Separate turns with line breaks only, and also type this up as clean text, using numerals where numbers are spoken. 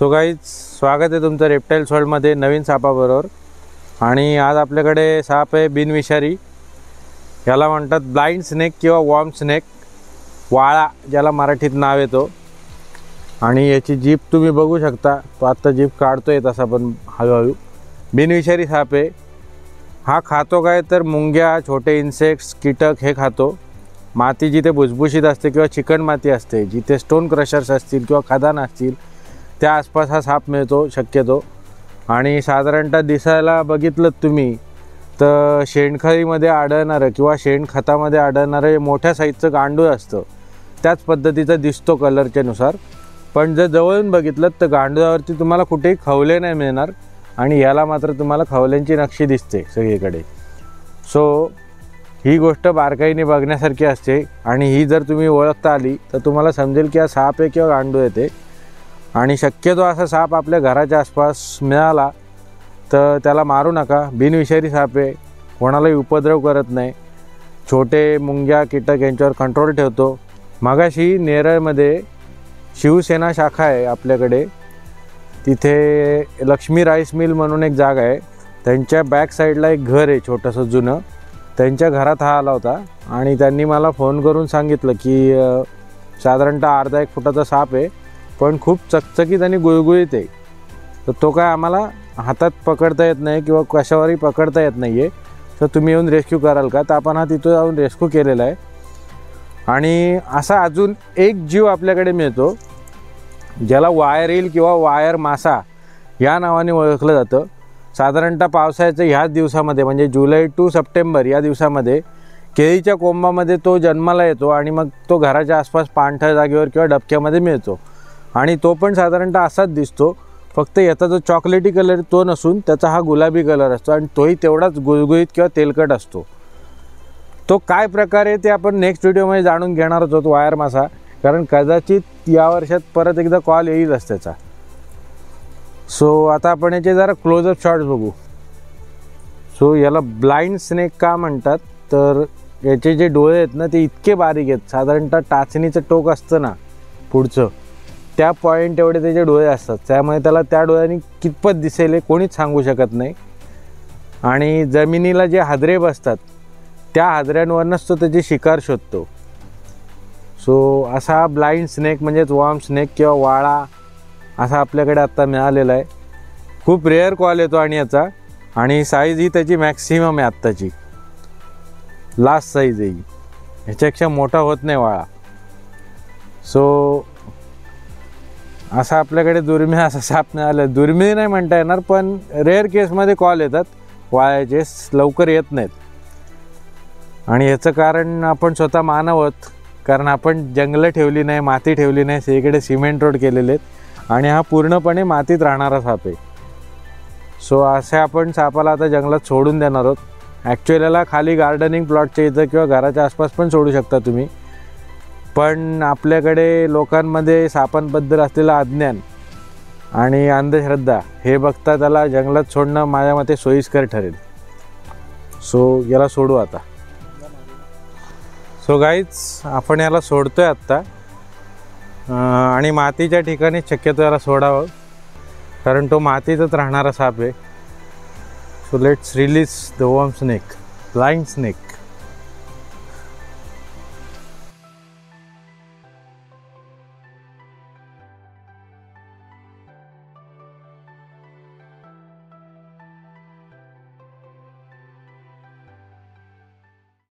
So guys, स्वागत आहे तुमचं रेप्टाइल्स वर्ल्डमध्ये नवीन सापाबरोबर. आणि आज आपल्याकडे साप आहे बिनविषारी. याला म्हणतात ब्लाइंड स्नेक किंवा वॉर्म स्नेक, वाळा ज्याला मराठीत नाव येतो. आणि याची जीभ तुम्ही बघू शकता. तो आत्ता जीभ काढतोय तसा पण हळूहळू. बिनविषारी साप आहे हा. खातो काय तर मुंग्या, छोटे इन्सेक्ट्स, कीटक हे खातो. माती जिथे भुसभुशीत असते किंवा चिकन माती असते, जिथे स्टोन क्रशर्स असतील किंवा खदान असतील, त्या आसपास हा साप मिळतो शक्यतो. आणि साधारणतः दिसायला बघितलं तुम्ही तर शेणखळीमध्ये आढळणारं किंवा शेणखतामध्ये आढळणारं मोठ्या साईजचं गांडूळ असतं, त्याच पद्धतीचा दिसतो कलरच्यानुसार. पण जर जवळून बघितलं तर गांडुळावरती तुम्हाला कुठेही खवले नाही मिळणार, आणि याला मात्र तुम्हाला खवल्यांची नक्षी दिसते सगळीकडे. सो ही गोष्ट बारकाईने बघण्यासारखी असते. आणि ही जर तुम्ही ओळखता आली तर तुम्हाला समजेल की हा साप आहे किंवा गांडूळ आहे ते. आणि शक्यतो असा साप आपल्या घराच्या आसपास मिळाला तर त्याला मारू नका. बिनविषारी साप आहे, कोणालाही उपद्रव करत नाही, छोटे मुंग्या कीटक यांच्यावर कंट्रोल ठेवतो. मगाशी नेरळमध्ये शिवसेना शाखा आहे आपल्याकडे, तिथे लक्ष्मी राईस मिल म्हणून एक जागा आहे, त्यांच्या बॅक साईडला एक घर आहे छोटंसं जुनं. त्यांच्या घरात हा आला होता आणि त्यांनी मला फोन करून सांगितलं की साधारणतः अर्धा एक फुटाचा साप आहे, पण खूप चकचकीत आणि गुळगुळीत आहे. तर तो काय आम्हाला हातात पकडता येत नाही किंवा कशावरही पकडता येत नाही आहे, तर तुम्ही येऊन रेस्क्यू कराल का? तर आपण हा तिथं जाऊन रेस्क्यू केलेला आहे. आणि असा अजून एक जीव आपल्याकडे मिळतो ज्याला वायर ईल किंवा वायर मासा या नावाने ओळखलं जातं. साधारणतः पावसाळ्याच्या ह्याच दिवसामध्ये म्हणजे जुलै टू सप्टेंबर या दिवसामध्ये केळीच्या कोंबामध्ये तो जन्माला येतो आणि मग तो घराच्या आसपास पाणथळ जागेवर किंवा डबक्यामध्ये मिळतो. आणि तो पण साधारणतः असाच दिसतो, फक्त याचा जो चॉकलेटी कलर तो नसून त्याचा हा गुलाबी कलर असतो, आणि तोही तेवढाच गुळगुळीत किंवा तेलकट असतो. तो काय प्रकारे ते आपण नेक्स्ट व्हिडिओमध्ये जाणून घेणार आहोत वायर मासा, कारण कदाचित या वर्षात परत एकदा कॉल येईलच त्याचा. सो आता आपण याचे जरा क्लोजअप शॉट्स बघू. सो याला ब्लाइंड स्नेक का म्हणतात तर याचे जे डोळे आहेत ना ते इतके बारीक आहेत, साधारणतः टाचणीचं टोक असतं ना पुढचं, त्या पॉईंट एवढे त्याचे डोळे असतात. त्यामुळे त्याला त्या डोळ्यांनी कितपत दिसेल हे कोणीच सांगू शकत नाही. आणि जमिनीला जे हादरे बसतात त्या हादऱ्यांवरनंच तो त्याची शिकार शोधतो. सो असा ब्लाइंड स्नेक म्हणजेच वॉर्म स्नेक किंवा वाळा असा आपल्याकडे आत्ता मिळालेला आहे. खूप रेअर कॉल येतो आणि याचा, आणि साईज ही त्याची मॅक्सिमम आहे आत्ताची, लास्ट साईज आहे ही, ह्याच्यापेक्षा मोठा होत नाही वाळा. सो असा आपल्याकडे दुर्मिळ असा साप मिळाला. दुर्मिळ नाही म्हणता येणार, पण रेअर केसमध्ये कॉल येतात वाळ्याचे, लवकर येत नाहीत. आणि ह्याचं कारण आपण स्वतः मानव आहोत, कारण आपण जंगलं ठेवली नाही, माती ठेवली नाही, सगळीकडे सिमेंट रोड केलेले आहेत, आणि हा पूर्णपणे मातीत राहणारा साप आहे. सो असे आपण सापाला आता जंगलात सोडून देणार आहोत. ॲक्च्युअलीला खाली गार्डनिंग प्लॉटच्या इथं किंवा घराच्या आसपास पण सोडू शकता तुम्ही, पण आपल्याकडे लोकांमध्ये सापांबद्दल असलेलं अज्ञान आणि अंधश्रद्धा हे बघता त्याला जंगलात सोडणं माझ्या मते सोयीस्कर ठरेल. सो याला सोडू आता. सो गाईज, आपण याला सोडतोय आत्ता, आणि मातीच्या ठिकाणी शक्यतो याला सोडावं, कारण तो मातीतच राहणारा साप आहे. So let's release the worm snake, blind snake.